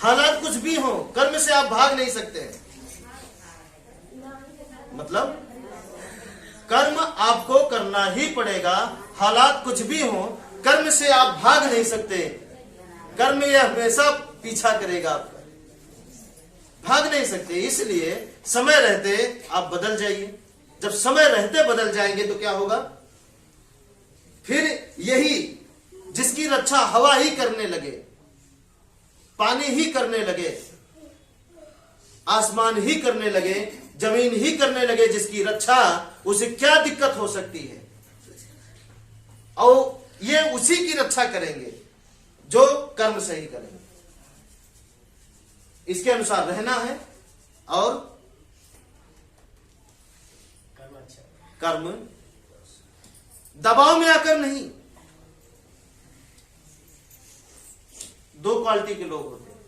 हालात कुछ भी हो, कर्म से आप भाग नहीं सकते हैं। मतलब कर्म आपको करना ही पड़ेगा, हालात कुछ भी हो, कर्म से आप भाग नहीं सकते। कर्म यह हमेशा पीछा करेगा आपका, भाग नहीं सकते। इसलिए समय रहते आप बदल जाइए। जब समय रहते बदल जाएंगे तो क्या होगा? फिर यही जिसकी रक्षा हवा ही करने लगे, पानी ही करने लगे, आसमान ही करने लगे, जमीन ही करने लगे, जिसकी रक्षा, उसे क्या दिक्कत हो सकती है? और ये उसी की रक्षा करेंगे जो कर्म सही करेंगे। इसके अनुसार रहना है और कर्म दबाव में आकर नहीं। दो क्वालिटी के लोग होते हैं,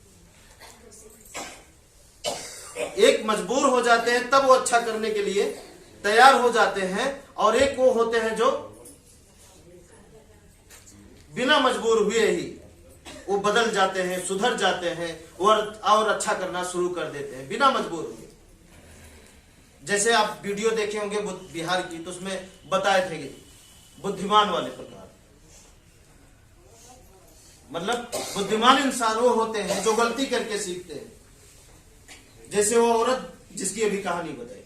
एक मजबूर हो जाते हैं तब वो अच्छा करने के लिए तैयार हो जाते हैं, और एक वो होते हैं जो बिना मजबूर हुए ही वो बदल जाते हैं, सुधर जाते हैं और अच्छा करना शुरू कर देते हैं बिना मजबूर हुए। जैसे आप वीडियो देखे होंगे बिहार की, तो उसमें बताए थे कि बुद्धिमान वाले प्रकार, मतलब बुद्धिमान इंसान वो होते हैं जो गलती करके सीखते हैं। जैसे वो औरत जिसकी अभी कहानी बताई,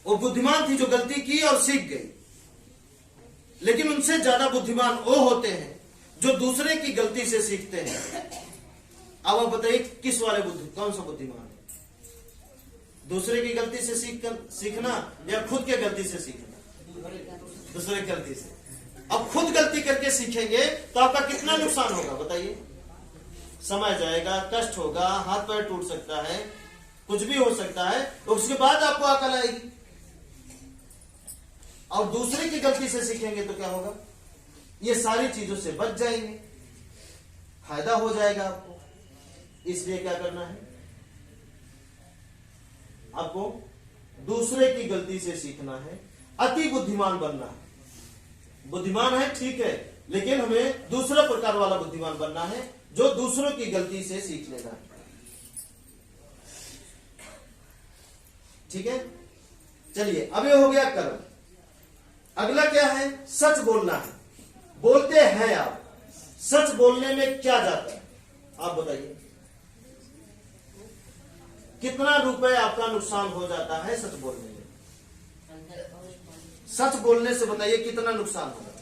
वो बुद्धिमान थी जो गलती की और सीख गई। लेकिन उनसे ज्यादा बुद्धिमान वो होते हैं जो दूसरे की गलती से सीखते हैं। अब आप बताइए किस वाले कौन सा बुद्धिमान है? दूसरे की गलती से सीखना या खुद के गलती से सीखना? दूसरे की गलती से। अब खुद गलती करके सीखेंगे तो आपका कितना नुकसान होगा बताइए? समय जाएगा, कष्ट होगा, हाथ पैर टूट सकता है, कुछ भी हो सकता है, तो उसके बाद आपको अकल आएगी। और दूसरे की गलती से सीखेंगे तो क्या होगा? ये सारी चीजों से बच जाएंगे, फायदा हो जाएगा आपको। इसलिए क्या करना है? आपको दूसरे की गलती से सीखना है, अति बुद्धिमान बनना है। बुद्धिमान है ठीक है, लेकिन हमें दूसरा प्रकार वाला बुद्धिमान बनना है जो दूसरों की गलती से सीख लेगा। ठीक है, चलिए अब ये हो गया कर्म। अगला क्या है? सच बोलना है। बोलते हैं आप, सच बोलने में क्या जाता है आप बताइए? कितना रुपए आपका नुकसान हो जाता है सच बोलने में? सच बोलने से बताइए कितना नुकसान होगा?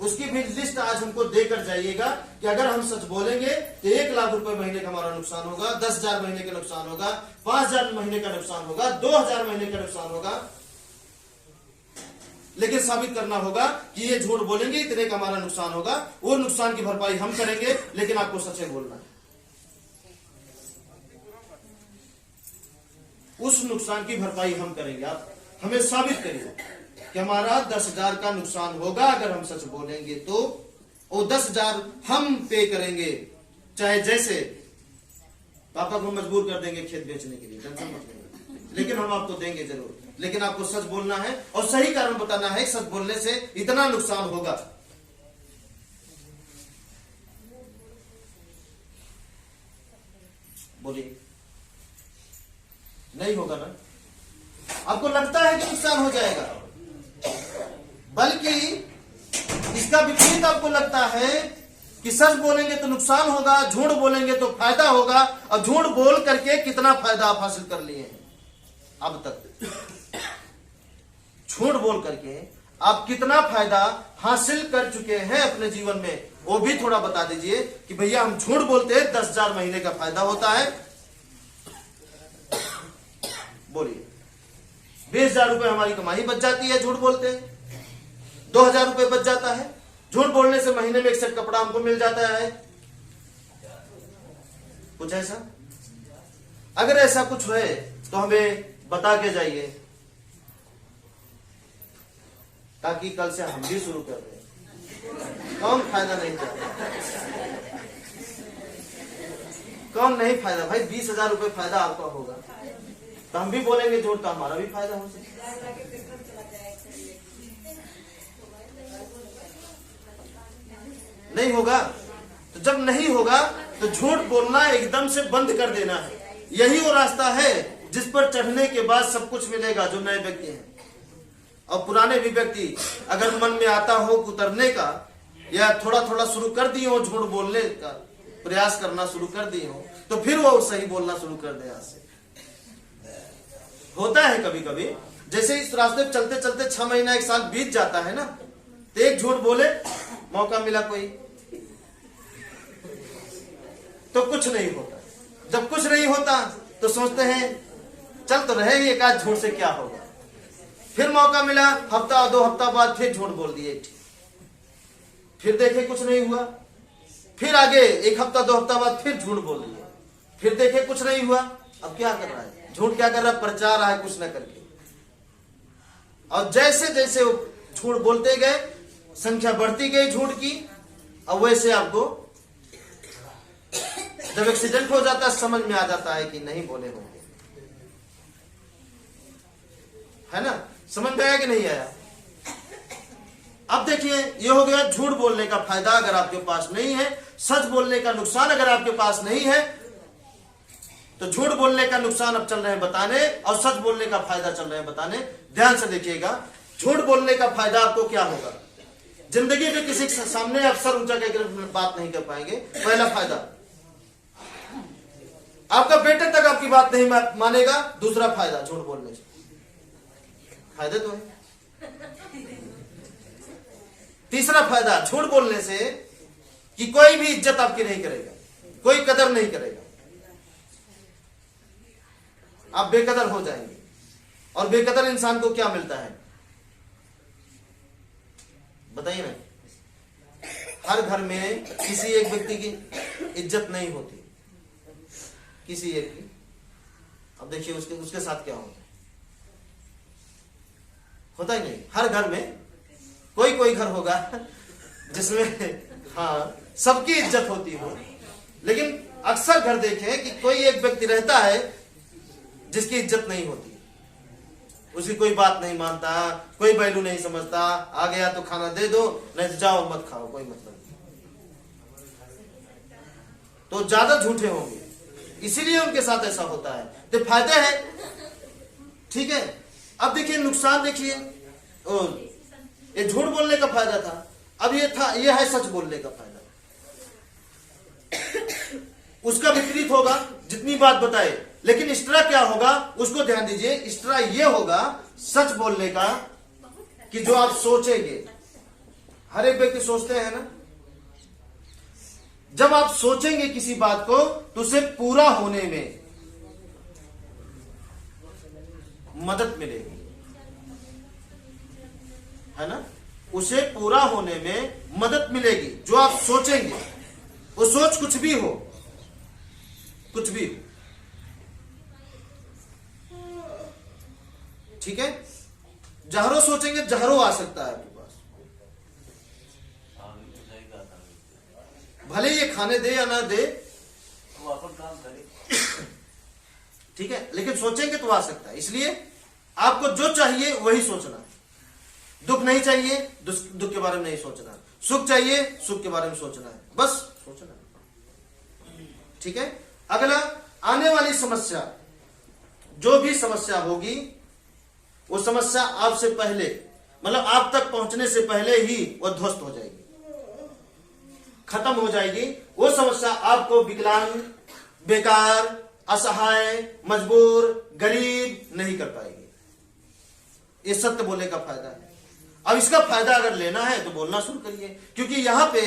उसकी भी लिस्ट आज हमको देकर जाइएगा कि अगर हम सच बोलेंगे तो 1 लाख रुपए महीने का हमारा नुकसान होगा, 10,000 महीने का नुकसान होगा, 5,000 महीने का नुकसान होगा, 2,000 महीने का नुकसान होगा। लेकिन साबित करना होगा कि ये झूठ बोलेंगे इतने का हमारा नुकसान होगा, वो नुकसान की भरपाई हम करेंगे, लेकिन आपको सच बोलना है। उस नुकसान की भरपाई हम करेंगे, आप हमें साबित करिए कि हमारा 10,000 का नुकसान होगा अगर हम सच बोलेंगे, तो वो 10,000 हम पे करेंगे। चाहे जैसे पापा को मजबूर कर देंगे खेत बेचने के लिए, टेंशन मत लेंगे, लेकिन हम आपको देंगे जरूर। लेकिन आपको सच बोलना है और सही कारण बताना है, सच बोलने से इतना नुकसान होगा। बोलिए, नहीं होगा ना? आपको लगता है कि नुकसान हो जाएगा, बल्कि इसका विपरीत आपको लगता है कि सच बोलेंगे तो नुकसान होगा, झूठ बोलेंगे तो फायदा होगा। और झूठ बोल करके कितना फायदा आप हासिल कर लिए हैं अब तक? झूठ बोल करके आप कितना फायदा हासिल कर चुके हैं अपने जीवन में, वो भी थोड़ा बता दीजिए कि भैया हम झूठ बोलते हैं 10,000 महीने का फायदा होता है। बोलिए, 20,000 रुपए हमारी कमाई बच जाती है झूठ बोलते हैं, 2,000 रुपए बच जाता है। झूठ बोलने से महीने में 1 सेट कपड़ा हमको मिल जाता है। कुछ ऐसा? अगर ऐसा कुछ है तो हमें बता के जाइए, ताकि कल से हम भी शुरू कर दें। कौन फायदा नहीं चाहता? कौन नहीं फायदा? भाई 20,000 रुपए फायदा आपका होगा तो हम भी बोलेंगे झूठ, तो हमारा भी फायदा हो सकता। नहीं होगा, तो जब नहीं होगा तो झूठ बोलना एकदम से बंद कर देना है। यही वो रास्ता है जिस पर चढ़ने के बाद सब कुछ मिलेगा। जो नए व्यक्ति हैं और पुराने भी व्यक्ति अगर मन में आता हो उतरने का, या थोड़ा थोड़ा शुरू कर दिए हो झूठ बोलने का प्रयास करना शुरू कर दिए हो, तो फिर वो सही बोलना शुरू कर दे। आज से होता है कभी कभी, जैसे इस रास्ते पे चलते चलते 6 महीना 1 साल बीत जाता है ना, तो एक झूठ बोले, मौका मिला कोई, तो कुछ नहीं होता। जब कुछ नहीं होता तो सोचते हैं चल तो रहे ही, एक आध झूठ से क्या होगा। फिर मौका मिला, हफ्ता 2 हफ्ता बाद फिर झूठ बोल दिए, फिर देखे कुछ नहीं हुआ, फिर आगे 1 हफ्ता 2 हफ्ता बाद फिर झूठ बोल दिए, फिर देखे कुछ नहीं हुआ। अब क्या कर रहा है झूठ? क्या कर रहा है? प्रचार रहा है कुछ न करके। और जैसे जैसे वो झूठ बोलते गए, संख्या बढ़ती गई झूठ की। अब वैसे आपको जब एक्सीडेंट हो जाता है समझ में आ जाता है कि नहीं बोले होंगे, है ना? समझ में आया कि नहीं आया? अब देखिए, ये हो गया झूठ बोलने का फायदा अगर आपके पास नहीं है। सच बोलने का नुकसान अगर आपके पास नहीं है, तो झूठ बोलने का नुकसान अब चल रहे हैं बताने, और सच बोलने का फायदा चल रहे हैं बताने। ध्यान से देखिएगा, झूठ बोलने का फायदा आपको क्या होगा? जिंदगी में किसी के सामने आप सर ऊंचा करके बात नहीं कर पाएंगे। पहला फायदा, आपका बेटे तक आपकी बात नहीं मानेगा। दूसरा फायदा, झूठ बोलने से फायदे तो है। तीसरा फायदा झूठ बोलने से कि कोई भी इज्जत आपकी नहीं करेगा, कोई कदर नहीं करेगा, आप बेकदर हो जाएंगे। और बेकदर इंसान को क्या मिलता है बताइए ना? हर घर में किसी एक व्यक्ति की इज्जत नहीं होती, किसी एक की। अब देखिए उसके साथ क्या होता ही नहीं। हर घर में कोई घर होगा जिसमें हाँ सबकी इज्जत होती हो, लेकिन अक्सर घर देखें कि कोई एक व्यक्ति रहता है जिसकी इज्जत नहीं होती, उसकी कोई बात नहीं मानता, कोई वैल्यू नहीं समझता। आ गया तो खाना दे दो, नहीं तो जाओ मत खाओ, कोई मतलब नहीं। तो ज्यादा झूठे होंगे, इसीलिए उनके साथ ऐसा होता है। तो फायदे हैं, ठीक है। अब देखिए नुकसान, देखिए ये झूठ बोलने का फायदा था। अब ये है सच बोलने का फायदा। उसका विपरीत होगा जितनी बात बताए, लेकिन एक्स्ट्रा क्या होगा उसको ध्यान दीजिए। एक्स्ट्रा ये होगा सच बोलने का कि जो आप सोचेंगे, हर एक व्यक्ति सोचते हैं ना, जब आप सोचेंगे किसी बात को तो उसे पूरा होने में मदद मिलेगी, है ना? उसे पूरा होने में मदद मिलेगी। जो आप सोचेंगे, वो सोच कुछ भी हो, कुछ भी हो, ठीक है। जहरो सोचेंगे, जहरो आ सकता है आपके पास, भले ये खाने दे या ना दे, ठीक है, लेकिन सोचेंगे तो आ सकता है। इसलिए आपको जो चाहिए वही सोचना है। दुख नहीं चाहिए, दुख के बारे में नहीं सोचना है। सुख चाहिए, सुख के बारे में सोचना है, बस सोचना है, ठीक है। अगला, आने वाली समस्या, जो भी समस्या होगी वो समस्या आपसे पहले, मतलब आप तक पहुंचने से पहले ही वो ध्वस्त हो जाएगी, खत्म हो जाएगी। वो समस्या आपको विकलांग, बेकार, असहाय, मजबूर, गरीब नहीं कर पाएगी। ये सत्य बोलने का फायदा है। अब इसका फायदा अगर लेना है तो बोलना शुरू करिए, क्योंकि यहां पे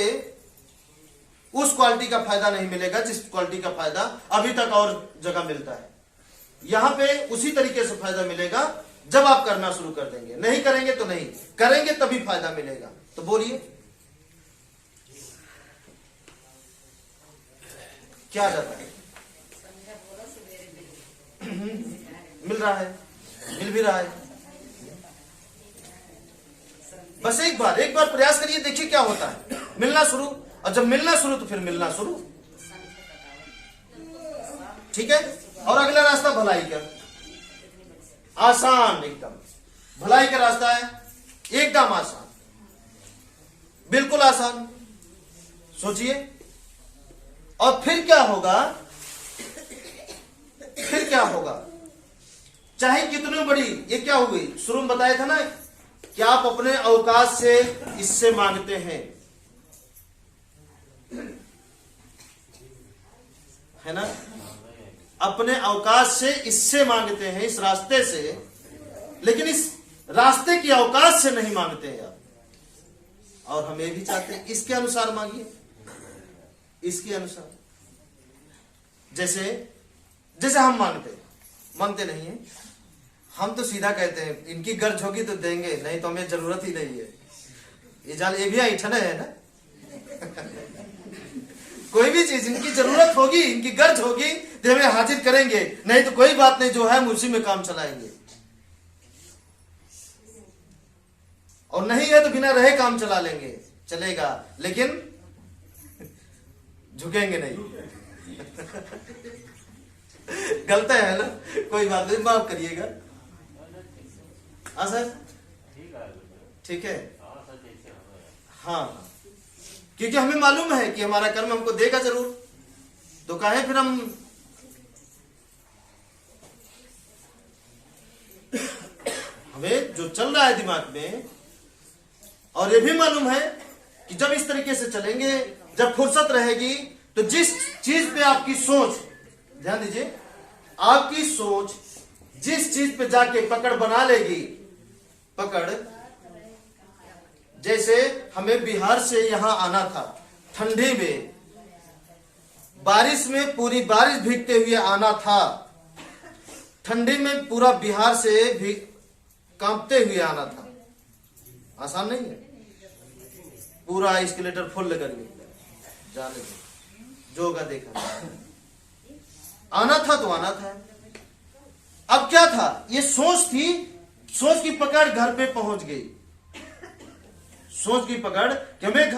उस क्वालिटी का फायदा नहीं मिलेगा जिस क्वालिटी का फायदा अभी तक और जगह मिलता है। यहां पे उसी तरीके से फायदा मिलेगा जब आप करना शुरू कर देंगे। नहीं करेंगे तो नहीं, करेंगे तभी फायदा मिलेगा। तो बोलिए क्या जाता है? मिल रहा है, मिल भी रहा है। बस एक बार प्रयास करिए, देखिए क्या होता है। मिलना शुरू, और जब मिलना शुरू तो फिर मिलना शुरू, ठीक है। और अगला रास्ता भलाई का, आसान एकदम। भलाई का रास्ता है एकदम आसान, बिल्कुल आसान। सोचिए, और फिर क्या होगा, फिर क्या होगा, चाहे कितनी बड़ी, ये क्या हुई, शुरू में बताया था ना कि आप अपने अवकाश से इससे मांगते हैं, है ना, अपने अवकाश से इससे मांगते हैं, इस रास्ते से, लेकिन इस रास्ते की अवकाश से नहीं मांगते हैं आप। और हम ये भी चाहते हैं इसके अनुसार मांगिए, इसके अनुसार, जैसे जैसे हम मांगते नहीं है, हम तो सीधा कहते हैं इनकी गर्ज होगी तो देंगे, नहीं तो हमें जरूरत ही नहीं है। ये भी ऐठन है ना कोई भी चीज इनकी जरूरत होगी, इनकी गर्ज होगी तो हमें हाजिर करेंगे, नहीं तो कोई बात नहीं, जो है हम उसी में काम चलाएंगे। और नहीं है तो बिना रहे काम चला लेंगे, चलेगा, लेकिन झुकेंगे नहीं गलत है ना, कोई बात नहीं, माफ करिएगा। हाँ सर, ठीक है, हाँ, क्योंकि हमें मालूम है कि हमारा कर्म हमको देगा जरूर, तो काहे फिर हम हमें जो चल रहा है दिमाग में, और ये भी मालूम है कि जब इस तरीके से चलेंगे, जब फुर्सत रहेगी, तो जिस चीज पे आपकी सोच, ध्यान दीजिए, आपकी सोच जिस चीज पे जाके पकड़ बना लेगी, पकड़, जैसे हमें बिहार से यहां आना था ठंडी में, बारिश में पूरी बारिश भीगते हुए आना था, ठंडी में पूरा बिहार से भी कांपते हुए आना था, आसान नहीं है, पूरा एस्केलेटर फुल करके जाने जो होगा देखा, आना था तो आना था। अब क्या था, ये सोच थी, सोच की पकड़ घर पे पहुंच गई, सोच की पकड़ कि हमें